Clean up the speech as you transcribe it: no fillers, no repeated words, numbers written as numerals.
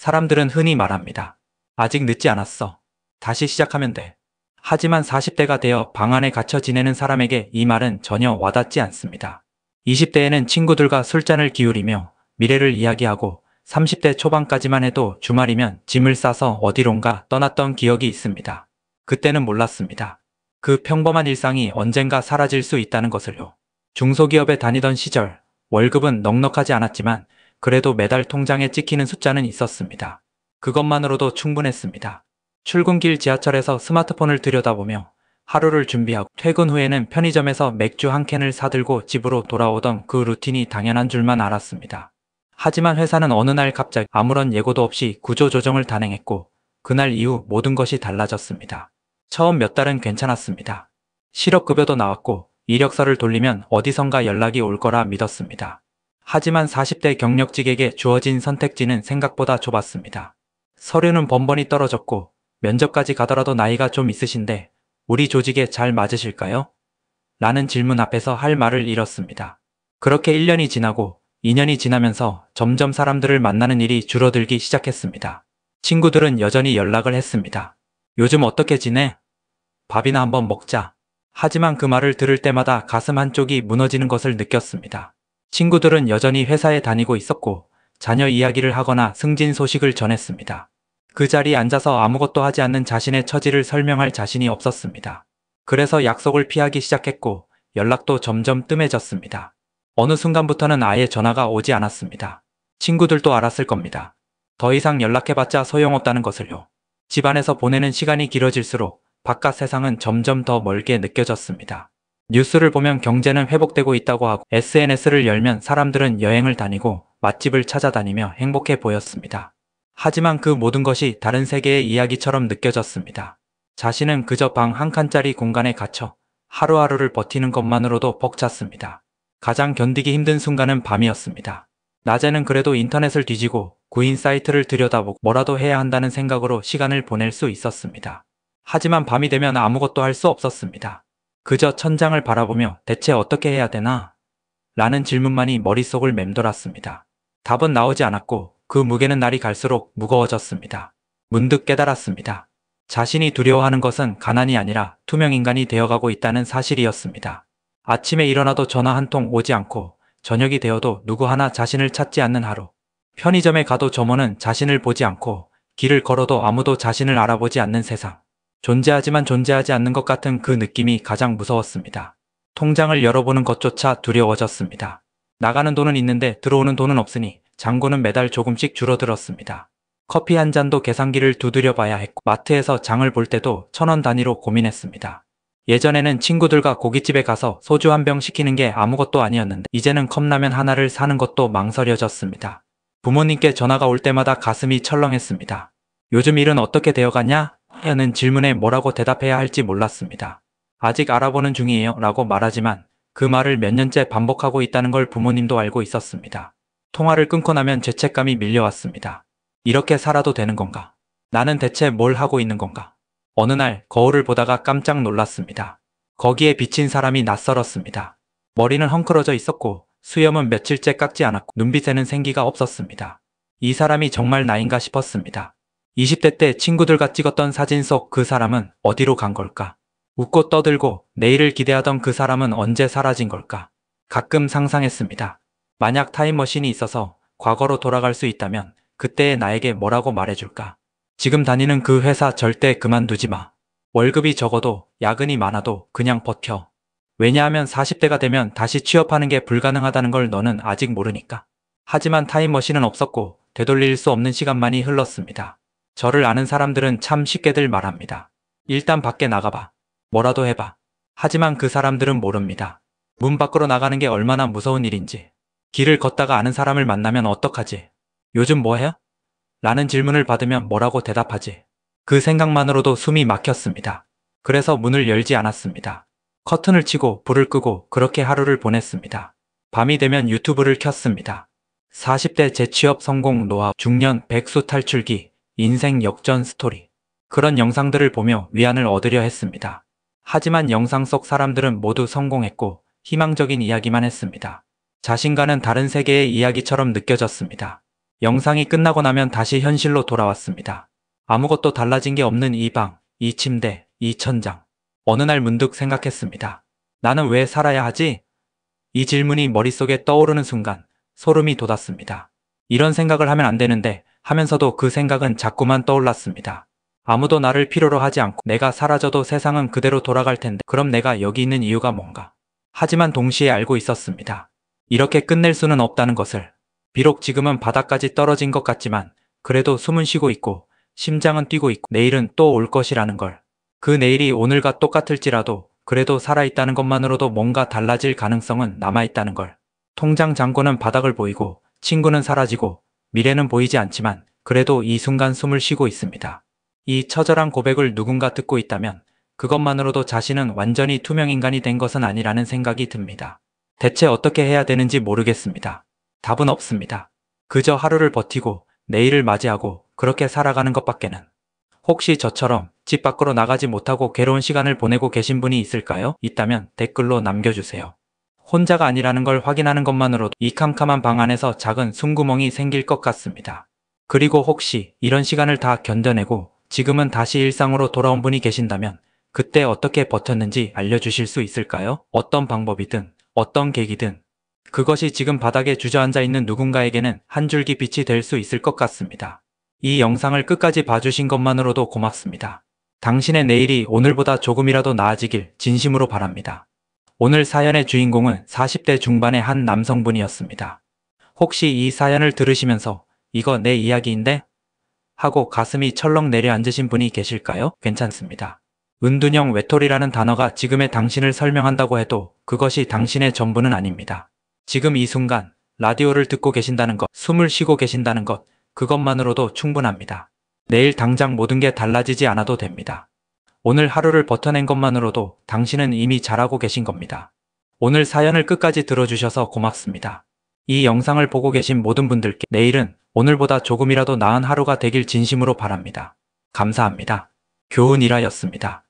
사람들은 흔히 말합니다. 아직 늦지 않았어. 다시 시작하면 돼. 하지만 40대가 되어 방 안에 갇혀 지내는 사람에게 이 말은 전혀 와닿지 않습니다. 20대에는 친구들과 술잔을 기울이며 미래를 이야기하고 30대 초반까지만 해도 주말이면 짐을 싸서 어디론가 떠났던 기억이 있습니다. 그때는 몰랐습니다. 그 평범한 일상이 언젠가 사라질 수 있다는 것을요. 중소기업에 다니던 시절 월급은 넉넉하지 않았지만 그래도 매달 통장에 찍히는 숫자는 있었습니다. 그것만으로도 충분했습니다. 출근길 지하철에서 스마트폰을 들여다보며 하루를 준비하고 퇴근 후에는 편의점에서 맥주 한 캔을 사들고 집으로 돌아오던 그 루틴이 당연한 줄만 알았습니다. 하지만 회사는 어느 날 갑자기 아무런 예고도 없이 구조조정을 단행했고 그날 이후 모든 것이 달라졌습니다. 처음 몇 달은 괜찮았습니다. 실업급여도 나왔고 이력서를 돌리면 어디선가 연락이 올 거라 믿었습니다. 하지만 40대 경력직에게 주어진 선택지는 생각보다 좁았습니다. 서류는 번번이 떨어졌고 면접까지 가더라도 나이가 좀 있으신데 우리 조직에 잘 맞으실까요? 라는 질문 앞에서 할 말을 잃었습니다. 그렇게 1년이 지나고 2년이 지나면서 점점 사람들을 만나는 일이 줄어들기 시작했습니다. 친구들은 여전히 연락을 했습니다. 요즘 어떻게 지내? 밥이나 한번 먹자. 하지만 그 말을 들을 때마다 가슴 한쪽이 무너지는 것을 느꼈습니다. 친구들은 여전히 회사에 다니고 있었고 자녀 이야기를 하거나 승진 소식을 전했습니다. 그 자리에 앉아서 아무것도 하지 않는 자신의 처지를 설명할 자신이 없었습니다. 그래서 약속을 피하기 시작했고 연락도 점점 뜸해졌습니다. 어느 순간부터는 아예 전화가 오지 않았습니다. 친구들도 알았을 겁니다. 더 이상 연락해봤자 소용없다는 것을요. 집안에서 보내는 시간이 길어질수록 바깥 세상은 점점 더 멀게 느껴졌습니다. 뉴스를 보면 경제는 회복되고 있다고 하고 SNS를 열면 사람들은 여행을 다니고 맛집을 찾아다니며 행복해 보였습니다. 하지만 그 모든 것이 다른 세계의 이야기처럼 느껴졌습니다. 자신은 그저 방 한 칸짜리 공간에 갇혀 하루하루를 버티는 것만으로도 벅찼습니다. 가장 견디기 힘든 순간은 밤이었습니다. 낮에는 그래도 인터넷을 뒤지고 구인 사이트를 들여다보고 뭐라도 해야 한다는 생각으로 시간을 보낼 수 있었습니다. 하지만 밤이 되면 아무것도 할 수 없었습니다. 그저 천장을 바라보며 대체 어떻게 해야 되나? 라는 질문만이 머릿속을 맴돌았습니다. 답은 나오지 않았고 그 무게는 날이 갈수록 무거워졌습니다. 문득 깨달았습니다. 자신이 두려워하는 것은 가난이 아니라 투명인간이 되어가고 있다는 사실이었습니다. 아침에 일어나도 전화 한 통 오지 않고 저녁이 되어도 누구 하나 자신을 찾지 않는 하루. 편의점에 가도 점원은 자신을 보지 않고 길을 걸어도 아무도 자신을 알아보지 않는 세상. 존재하지만 존재하지 않는 것 같은 그 느낌이 가장 무서웠습니다. 통장을 열어보는 것조차 두려워졌습니다. 나가는 돈은 있는데 들어오는 돈은 없으니 잔고는 매달 조금씩 줄어들었습니다. 커피 한 잔도 계산기를 두드려 봐야 했고 마트에서 장을 볼 때도 1,000원 단위로 고민했습니다. 예전에는 친구들과 고깃집에 가서 소주 한 병 시키는 게 아무것도 아니었는데 이제는 컵라면 하나를 사는 것도 망설여졌습니다. 부모님께 전화가 올 때마다 가슴이 철렁했습니다. 요즘 일은 어떻게 되어가냐? 하는 질문에 뭐라고 대답해야 할지 몰랐습니다. 아직 알아보는 중이에요 라고 말하지만 그 말을 몇 년째 반복하고 있다는 걸 부모님도 알고 있었습니다. 통화를 끊고 나면 죄책감이 밀려왔습니다. 이렇게 살아도 되는 건가? 나는 대체 뭘 하고 있는 건가? 어느 날 거울을 보다가 깜짝 놀랐습니다. 거기에 비친 사람이 낯설었습니다. 머리는 헝클어져 있었고 수염은 며칠째 깎지 않았고 눈빛에는 생기가 없었습니다. 이 사람이 정말 나인가 싶었습니다. 20대 때 친구들과 찍었던 사진 속 그 사람은 어디로 간 걸까? 웃고 떠들고 내일을 기대하던 그 사람은 언제 사라진 걸까? 가끔 상상했습니다. 만약 타임머신이 있어서 과거로 돌아갈 수 있다면 그때의 나에게 뭐라고 말해줄까? 지금 다니는 그 회사 절대 그만두지 마. 월급이 적어도 야근이 많아도 그냥 버텨. 왜냐하면 40대가 되면 다시 취업하는 게 불가능하다는 걸 너는 아직 모르니까. 하지만 타임머신은 없었고 되돌릴 수 없는 시간만이 흘렀습니다. 저를 아는 사람들은 참 쉽게들 말합니다. 일단 밖에 나가봐. 뭐라도 해봐. 하지만 그 사람들은 모릅니다. 문 밖으로 나가는 게 얼마나 무서운 일인지. 길을 걷다가 아는 사람을 만나면 어떡하지? 요즘 뭐 해? 라는 질문을 받으면 뭐라고 대답하지? 그 생각만으로도 숨이 막혔습니다. 그래서 문을 열지 않았습니다. 커튼을 치고 불을 끄고 그렇게 하루를 보냈습니다. 밤이 되면 유튜브를 켰습니다. 40대 재취업 성공 노하우, 중년 백수 탈출기, 인생 역전 스토리. 그런 영상들을 보며 위안을 얻으려 했습니다. 하지만 영상 속 사람들은 모두 성공했고 희망적인 이야기만 했습니다. 자신과는 다른 세계의 이야기처럼 느껴졌습니다. 영상이 끝나고 나면 다시 현실로 돌아왔습니다. 아무것도 달라진 게 없는 이 방, 이 침대, 이 천장. 어느 날 문득 생각했습니다. 나는 왜 살아야 하지? 이 질문이 머릿속에 떠오르는 순간 소름이 돋았습니다. 이런 생각을 하면 안 되는데 하면서도 그 생각은 자꾸만 떠올랐습니다. 아무도 나를 필요로 하지 않고 내가 사라져도 세상은 그대로 돌아갈 텐데 그럼 내가 여기 있는 이유가 뭔가? 하지만 동시에 알고 있었습니다. 이렇게 끝낼 수는 없다는 것을. 비록 지금은 바닥까지 떨어진 것 같지만 그래도 숨은 쉬고 있고 심장은 뛰고 있고 내일은 또 올 것이라는 걸. 그 내일이 오늘과 똑같을지라도 그래도 살아있다는 것만으로도 뭔가 달라질 가능성은 남아있다는 걸. 통장 잔고는 바닥을 보이고 친구는 사라지고 미래는 보이지 않지만 그래도 이 순간 숨을 쉬고 있습니다. 이 처절한 고백을 누군가 듣고 있다면 그것만으로도 자신은 완전히 투명 인간이 된 것은 아니라는 생각이 듭니다. 대체 어떻게 해야 되는지 모르겠습니다. 답은 없습니다. 그저 하루를 버티고 내일을 맞이하고 그렇게 살아가는 것밖에는. 혹시 저처럼 집 밖으로 나가지 못하고 괴로운 시간을 보내고 계신 분이 있을까요? 있다면 댓글로 남겨주세요. 혼자가 아니라는 걸 확인하는 것만으로도 이 캄캄한 방 안에서 작은 숨구멍이 생길 것 같습니다. 그리고 혹시 이런 시간을 다 견뎌내고 지금은 다시 일상으로 돌아온 분이 계신다면 그때 어떻게 버텼는지 알려주실 수 있을까요? 어떤 방법이든 어떤 계기든 그것이 지금 바닥에 주저앉아 있는 누군가에게는 한 줄기 빛이 될 수 있을 것 같습니다. 이 영상을 끝까지 봐주신 것만으로도 고맙습니다. 당신의 내일이 오늘보다 조금이라도 나아지길 진심으로 바랍니다. 오늘 사연의 주인공은 40대 중반의 한 남성분이었습니다. 혹시 이 사연을 들으시면서 이거 내 이야기인데? 하고 가슴이 철렁 내려앉으신 분이 계실까요? 괜찮습니다. 은둔형 외톨이라는 단어가 지금의 당신을 설명한다고 해도 그것이 당신의 전부는 아닙니다. 지금 이 순간 라디오를 듣고 계신다는 것, 숨을 쉬고 계신다는 것, 그것만으로도 충분합니다. 내일 당장 모든 게 달라지지 않아도 됩니다. 오늘 하루를 버텨낸 것만으로도 당신은 이미 잘하고 계신 겁니다. 오늘 사연을 끝까지 들어주셔서 고맙습니다. 이 영상을 보고 계신 모든 분들께 내일은 오늘보다 조금이라도 나은 하루가 되길 진심으로 바랍니다. 감사합니다. 교훈이라였습니다.